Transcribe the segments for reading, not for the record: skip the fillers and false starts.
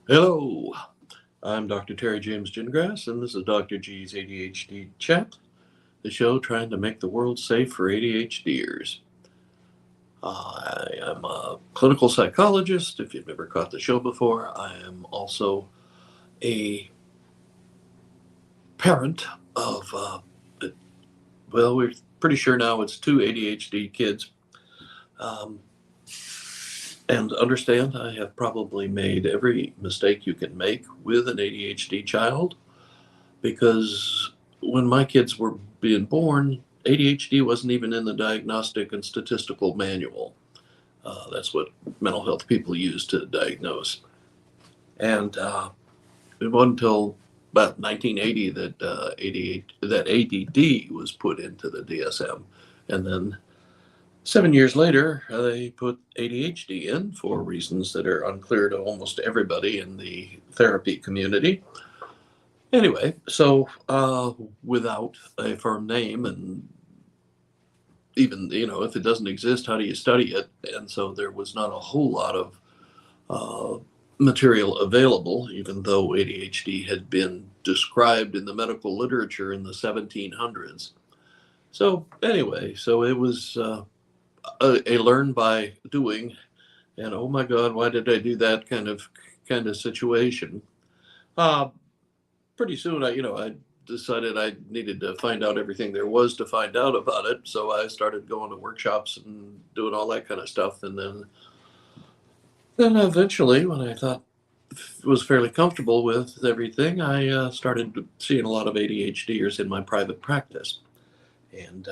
Hello, I'm Dr. Terry James Gingrass, and this is Dr. G's ADHD Chat, the show trying to make the world safe for ADHDers. I am a clinical psychologist. If you've never caught the show before, I am also a parent of, well, we're pretty sure now it's two ADHD kids. Um, and understand, I have probably made every mistake you can make with an ADHD child because when my kids were being born, ADHD wasn't even in the diagnostic and statistical manual. That's what mental health people use to diagnose. And it wasn't until about 1980 that that ADD was put into the DSM, and then 7 years later they put ADHD in for reasons that are unclear to almost everybody in the therapy community. Anyway, so without a firm name, and even if it doesn't exist, how do you study it? And so there was not a whole lot of uh, material available, even though ADHD had been described in the medical literature in the 1700s. So anyway, so it was a learn by doing, and oh my God, why did I do that kind of situation? Uh, Pretty soon I decided I needed to find out everything there was to find out about it. So I started going to workshops and doing all that kind of stuff. And then eventually, when I thought was fairly comfortable with everything, I started seeing a lot of ADHDers in my private practice. And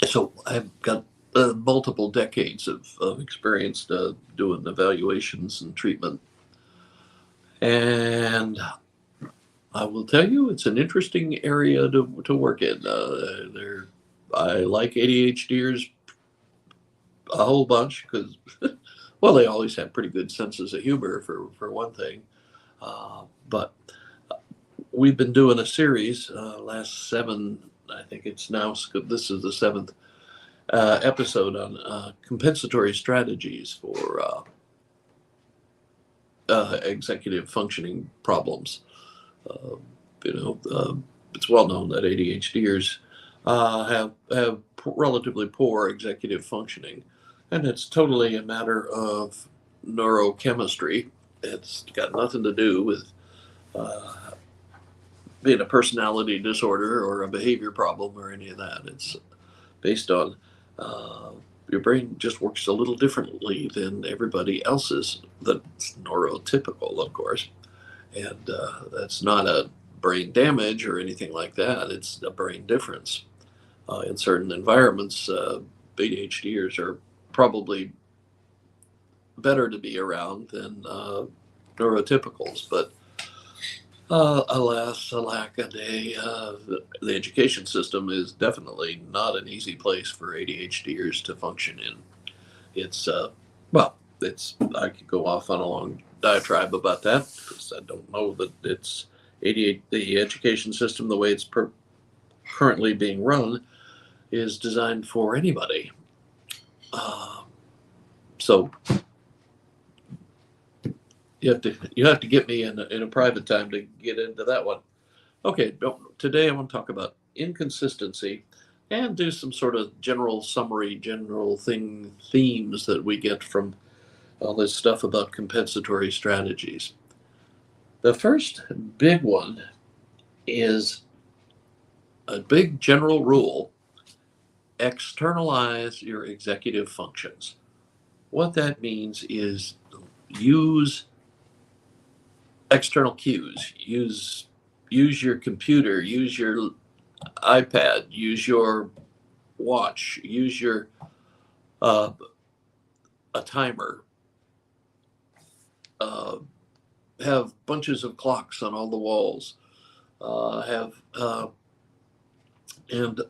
so I've got multiple decades of experience doing evaluations and treatment. And I will tell you, it's an interesting area to work in. I like ADHDers a whole bunch because, well, they always have pretty good senses of humor for one thing. But we've been doing a series last seven. I think it's now. This is the seventh episode on compensatory strategies for executive functioning problems. Uh, it's well known that ADHDers have relatively poor executive functioning, and it's totally a matter of neurochemistry. It's got nothing to do with uh, being a personality disorder or a behavior problem or any of that. It's based on uh, your brain just works a little differently than everybody else's. That's neurotypical, of course, and that's not a brain damage or anything like that. It's a brain difference. In certain environments, ADHDers are probably better to be around than neurotypicals. But alas, alack a day, the education system is definitely not an easy place for ADHDers to function in. It's, well, I could go off on a long diatribe about that because I don't know that it's 88, the education system, the way it's currently being run, is designed for anybody. Uh, so you have to get me in a private time to get into that one. Okay, today I want to talk about inconsistency and do some sort of general summary, general themes that we get from all this stuff about compensatory strategies. The first big one is a big general rule: externalize your executive functions. What that means is use external cues. Use your computer, use your iPad, use your watch, use your uh, a timer. Uh, have bunches of clocks on all the walls. Have and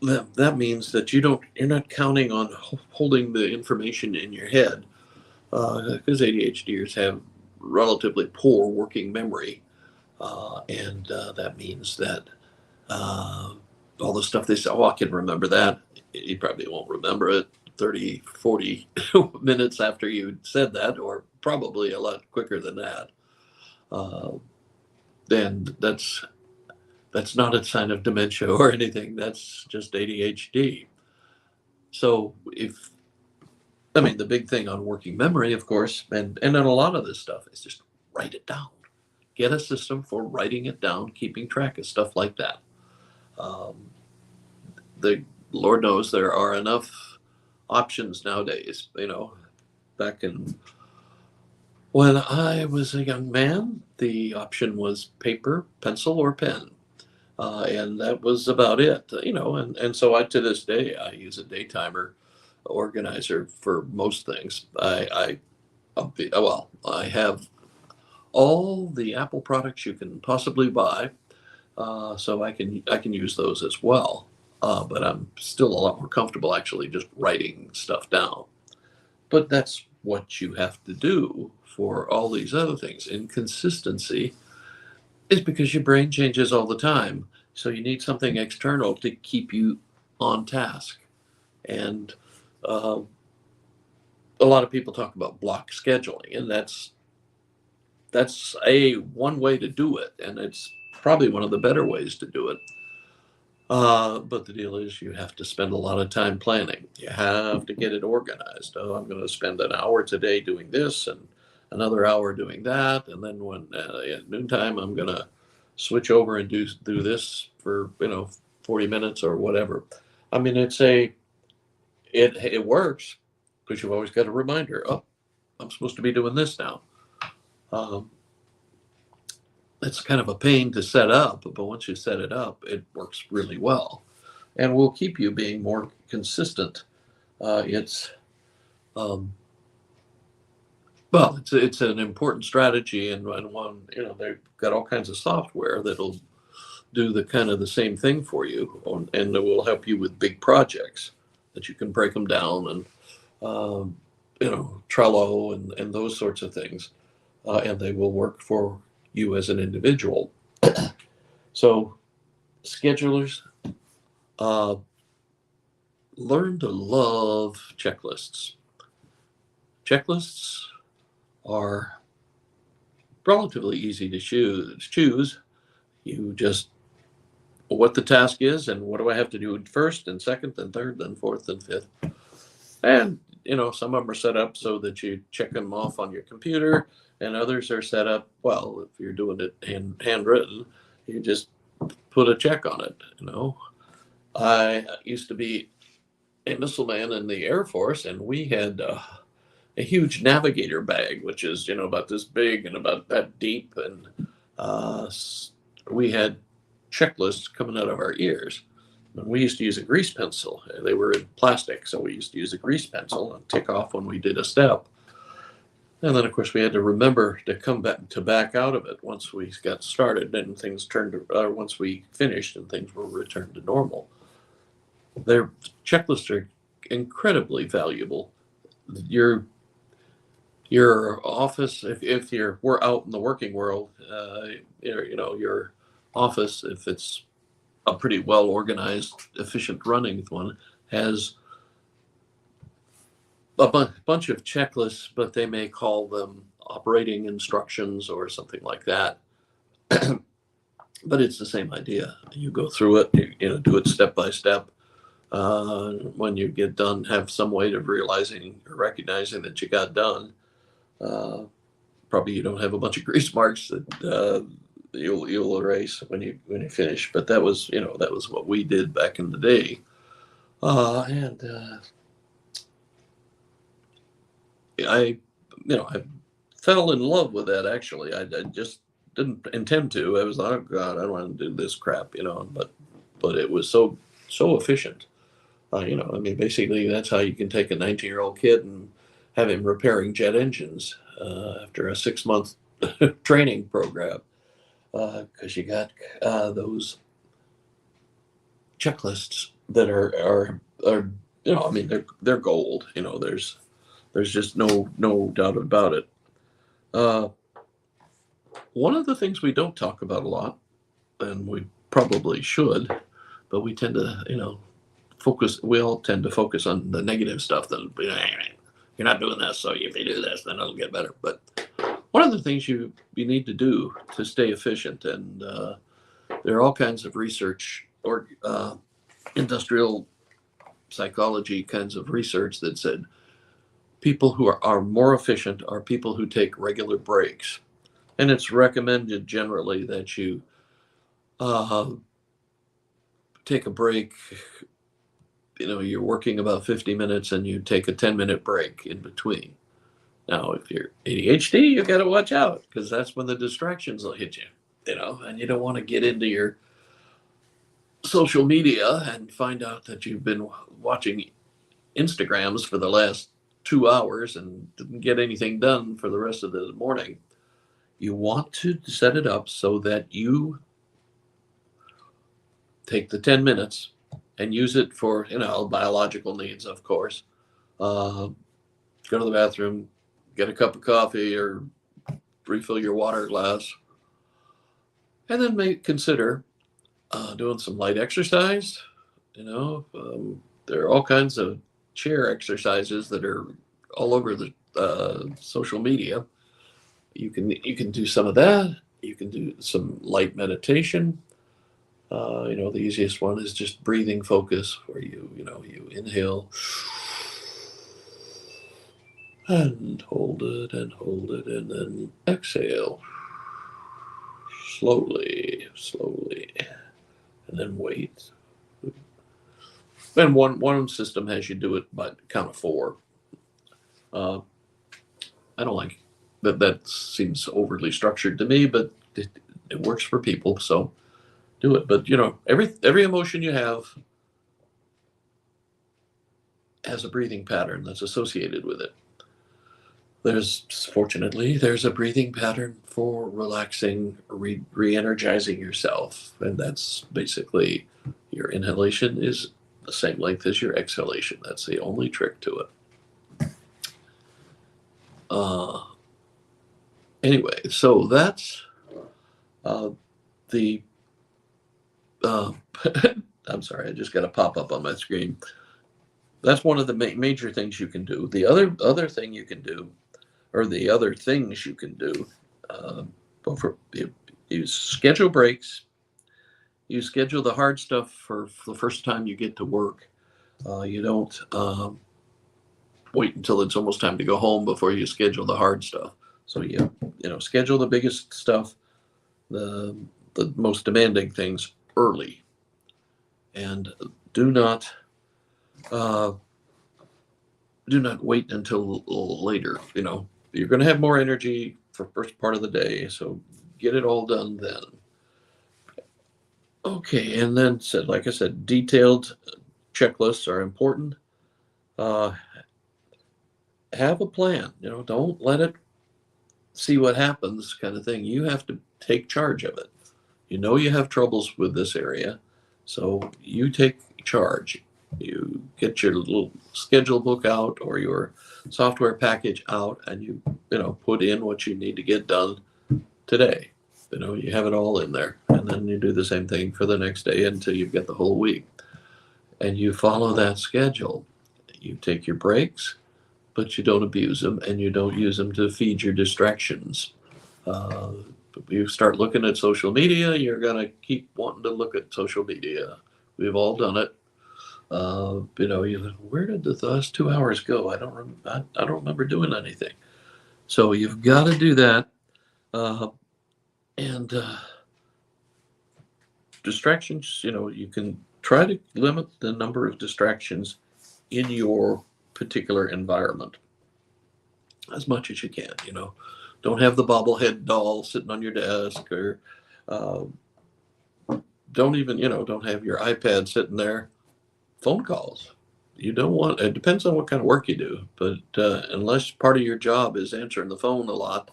that means that you're not counting on holding the information in your head because ADHDers have relatively poor working memory, and that means that all the stuff they say, oh, I can remember that. You probably won't remember it 30, 40 minutes after you said that, or probably a lot quicker than that, uh, then that's not a sign of dementia or anything. That's just ADHD. So I mean, the big thing on working memory, of course, and in a lot of this stuff is just write it down. Get a system for writing it down, keeping track of stuff like that. Um, the Lord knows there are enough options nowadays. Back in when I was a young man, the option was paper, pencil, or pen. And that was about it, and so to this day, I use a day timer organizer for most things. I have all the Apple products you can possibly buy, so I can use those as well. But I'm still a lot more comfortable actually just writing stuff down. But that's what you have to do for all these other things. Inconsistency is because your brain changes all the time. So you need something external to keep you on task. And uh, a lot of people talk about block scheduling, and that's a one way to do it, and it's probably one of the better ways to do it. But the deal is, you have to spend a lot of time planning. You have to get it organized. Oh, I'm going to spend an hour today doing this, and another hour doing that, and then when at noontime I'm going to switch over and do this for 40 minutes or whatever. I mean, it works because you've always got a reminder. Oh, I'm supposed to be doing this now. Um, it's kind of a pain to set up, but once you set it up, it works really well, and will keep you being more consistent. It's um, Well, it's an important strategy, and one, they've got all kinds of software that'll do the kind of the same thing for you, and it will help you with big projects that you can break them down, and Trello and those sorts of things, and they will work for you as an individual. So, schedulers, uh, learn to love checklists. Checklists are relatively easy to choose. You just what the task is, and what do I have to do first and second and third and fourth and fifth. And some of them are set up so that you check them off on your computer, and others are set up, well, if you're doing it handwritten, you just put a check on it. I used to be a missile man in the Air Force, and we had a huge navigator bag, which is about this big and about that deep, and we had checklists coming out of our ears. And we used to use a grease pencil. They were in plastic, so we used to use a grease pencil and tick off when we did a step. And then, of course, we had to remember to come back out of it once we got started, and once we finished and things were returned to normal. Their checklists are incredibly valuable. Your office, if we're out in the working world, your office, if it's a pretty well organized, efficient running one, has a bunch of checklists, but they may call them operating instructions or something like that. But it's the same idea. You go through it, do it step by step. When you get done, have some way of recognizing that you got done. Probably you don't have a bunch of grease marks that you'll erase when you finish. But that was what we did back in the day, and I fell in love with that. Actually, I just didn't intend to. I was like, oh God, I don't want to do this crap, but it was so efficient. I mean, basically, that's how you can take a 19-year-old kid and have him repairing jet engines after a 6-month training program, because you got those checklists that are I mean, they're gold. There's just no doubt about it. One of the things we don't talk about a lot, and we probably should, but we tend to we all tend to focus on the negative stuff that, you're not doing this, so if you do this, then it'll get better. But one of the things you need to do to stay efficient, and there are all kinds of research or industrial psychology kinds of research that said people who are more efficient are people who take regular breaks. And it's recommended generally that you take a break. You're working about 50 minutes and you take a 10-minute break in between. Now, if you're ADHD, you got to watch out, because that's when the distractions will hit you, and you don't want to get into your social media and find out that you've been watching Instagrams for the last 2 hours and didn't get anything done for the rest of the morning. You want to set it up so that you take the 10 minutes and use it for, biological needs, of course. Go to the bathroom, get a cup of coffee or refill your water glass, and then consider doing some light exercise. There are all kinds of chair exercises that are all over the social media. You can do some of that. You can do some light meditation. The easiest one is just breathing focus, where you inhale and hold it and then exhale slowly, and then wait. And one system has you do it by count of 4. I don't like that. That seems overly structured to me, but it works for people, so do it. But every emotion you have has a breathing pattern that's associated with it. Fortunately, there's a breathing pattern for relaxing, re-energizing yourself, and that's basically your inhalation is the same length as your exhalation. That's the only trick to it. Anyway, so that's the I'm sorry, I just got a pop-up on my screen. That's one of the major things you can do. The other thing you can do, or the other things you can do, you schedule breaks. You schedule the hard stuff for the first time you get to work. You don't wait until it's almost time to go home before you schedule the hard stuff. So you schedule the biggest stuff, the most demanding things early, and do not wait until later. You're going to have more energy for first part of the day, so get it all done then. Okay, and then like I said, detailed checklists are important. Have a plan. Don't let it see what happens kind of thing. You have to take charge of it. You have troubles with this area, so you take charge. You get your little schedule book out or your software package out, and you put in what you need to get done today. You have it all in there, and then you do the same thing for the next day until you've got the whole week. And you follow that schedule. You take your breaks, but you don't abuse them, and you don't use them to feed your distractions. You start looking at social media, you're going to keep wanting to look at social media. We've all done it. Where did the last 2 hours go? I don't remember doing anything. So you've got to do that. And distractions, you can try to limit the number of distractions in your particular environment as much as you can. Don't have the bobblehead doll sitting on your desk, or don't have your iPad sitting there. Phone calls. You don't want, it depends on what kind of work you do, but unless part of your job is answering the phone a lot,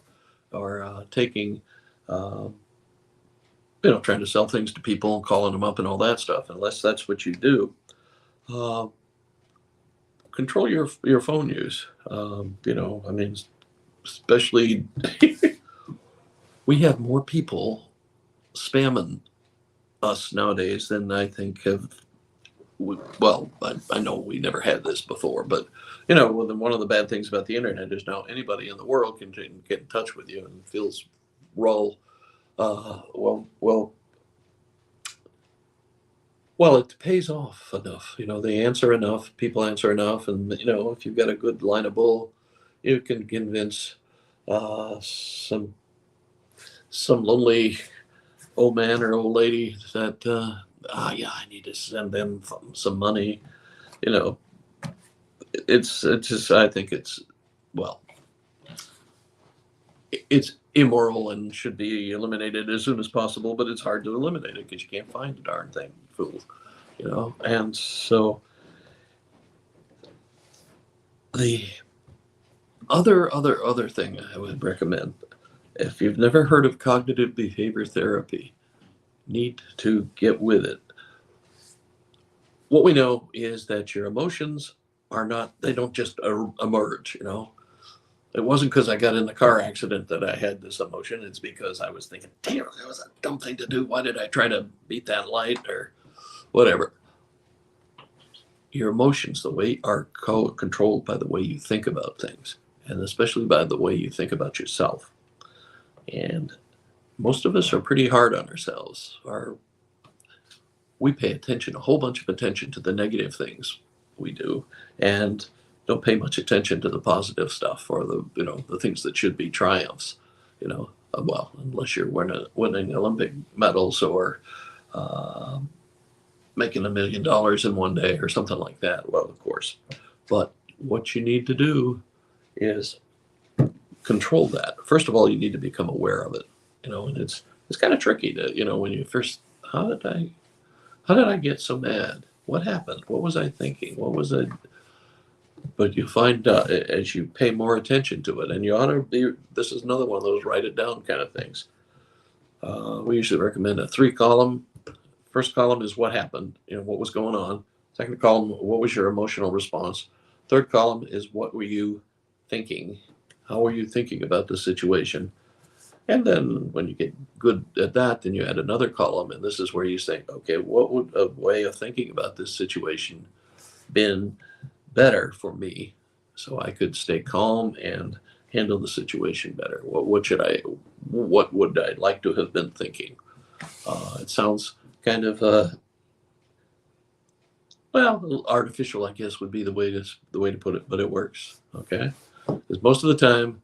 or taking, trying to sell things to people and calling them up and all that stuff, unless that's what you do, control your phone use. Especially we have more people spamming us nowadays than I think have I know we never had this before, but one of the bad things about the internet is now anybody in the world can get in touch with you and feels raw. Well, it pays off enough. They answer enough, people answer enough, and if you've got a good line of bull, you can convince some lonely old man or old lady that yeah, I need to send them some money. You know, it's just, I think well, it's immoral and should be eliminated as soon as possible. But it's hard to eliminate it because you can't find the darn thing, fool. And so the other thing I would recommend, if you've never heard of cognitive behavior therapy, need to get with it. What we know is that your emotions they don't just emerge. It wasn't because I got in the car accident that I had this emotion. It's because I was thinking, damn, that was a dumb thing to do. Why did I try to beat that light or whatever? Your emotions, are controlled by the way you think about things, and especially by the way you think about yourself. And most of us are pretty hard on ourselves. We pay a whole bunch of attention to the negative things we do, and don't pay much attention to the positive stuff or the things that should be triumphs. Well, unless you're winning Olympic medals or making $1 million in one day or something like that. Well, of course, but what you need to do is control that. First of all, you need to become aware of it. And it's kind of tricky to when you first, how did I get so mad? What happened? What was I thinking? What was I? But you find as you pay more attention to it, and you ought to be. This is another one of those write it down kind of things. We usually recommend a 3-column. First column is what happened, what was going on. Second column, what was your emotional response? Third column is what were you thinking? How were you thinking about the situation? And then when you get good at that, then you add another column, and this is where you think, okay, what would a way of thinking about this situation been better for me so I could stay calm and handle the situation better? What would I like to have been thinking? It sounds kind of artificial, I guess, would be the way to put it, but it works. Okay, because most of the time,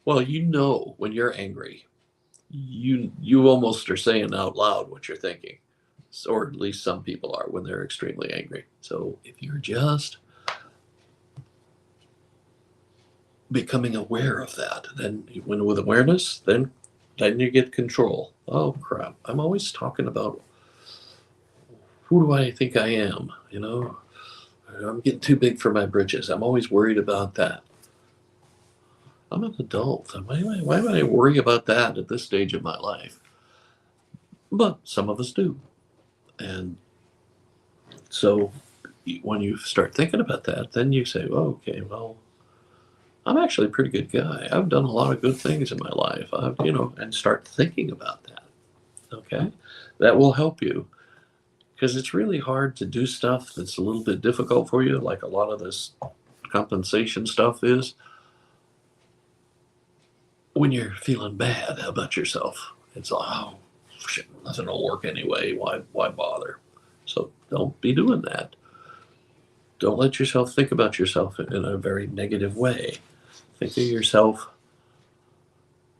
when you're angry, you almost are saying out loud what you're thinking, or at least some people are when they're extremely angry. So if you're just becoming aware of that, then with awareness, then you get control. Oh crap, I'm always talking about who do I think I am? I'm getting too big for my britches. I'm always worried about that. I'm an adult. Why would I worry about that at this stage of my life? But some of us do. And so when you start thinking about that, then you say, oh, okay, well, I'm actually a pretty good guy. I've done a lot of good things in my life. And start thinking about that. Okay? That will help you. Because it's really hard to do stuff that's a little bit difficult for you, like a lot of this compensation stuff is, when you're feeling bad about yourself. It's like, oh, shit, nothing will work anyway. Why bother? So don't be doing that. Don't let yourself think about yourself in a very negative way. Think of yourself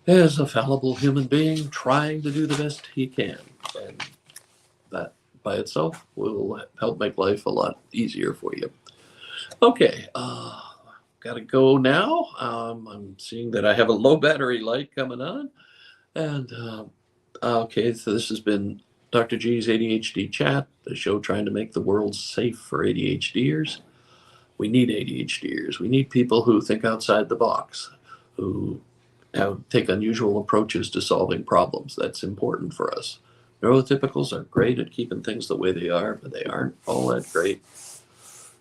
as a fallible human being trying to do the best he can. And that by itself will help make life a lot easier for you. Okay, gotta go now. I'm seeing that I have a low battery light coming on. And okay, so this has been Dr. G's ADHD Chat, the show trying to make the world safe for ADHDers. We need ADHDers. We need people who think outside the box, who take unusual approaches to solving problems. That's important for us. Neurotypicals are great at keeping things the way they are, but they aren't all that great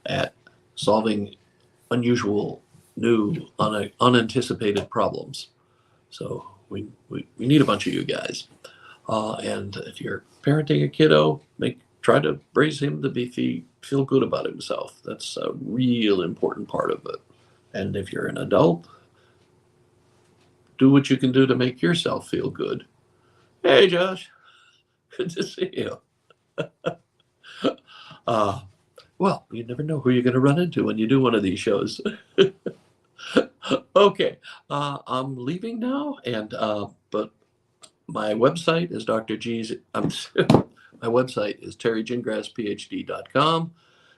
at solving unusual, new, unanticipated problems. So we need a bunch of you guys. And if you're parenting a kiddo, try to raise him to feel good about himself. That's a real important part of it. And if you're an adult, do what you can do to make yourself feel good. Hey, Josh, good to see you. Well, you never know who you're going to run into when you do one of these shows. Okay, I'm leaving now, and but my website is Dr. G's. My website is terrygingrassphd.com.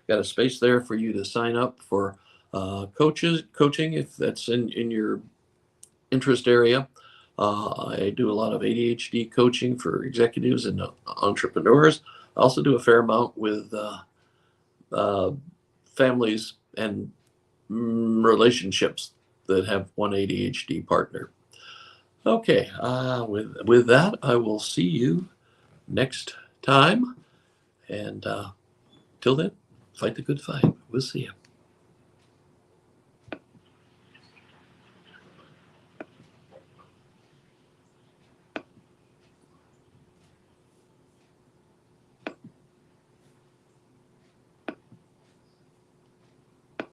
Got a space there for you to sign up for coaching if that's in your interest area. I do a lot of ADHD coaching for executives and entrepreneurs. I also do a fair amount with families and relationships that have one ADHD partner. Okay, with that, I will see you next time. And till then, fight the good fight. We'll see you.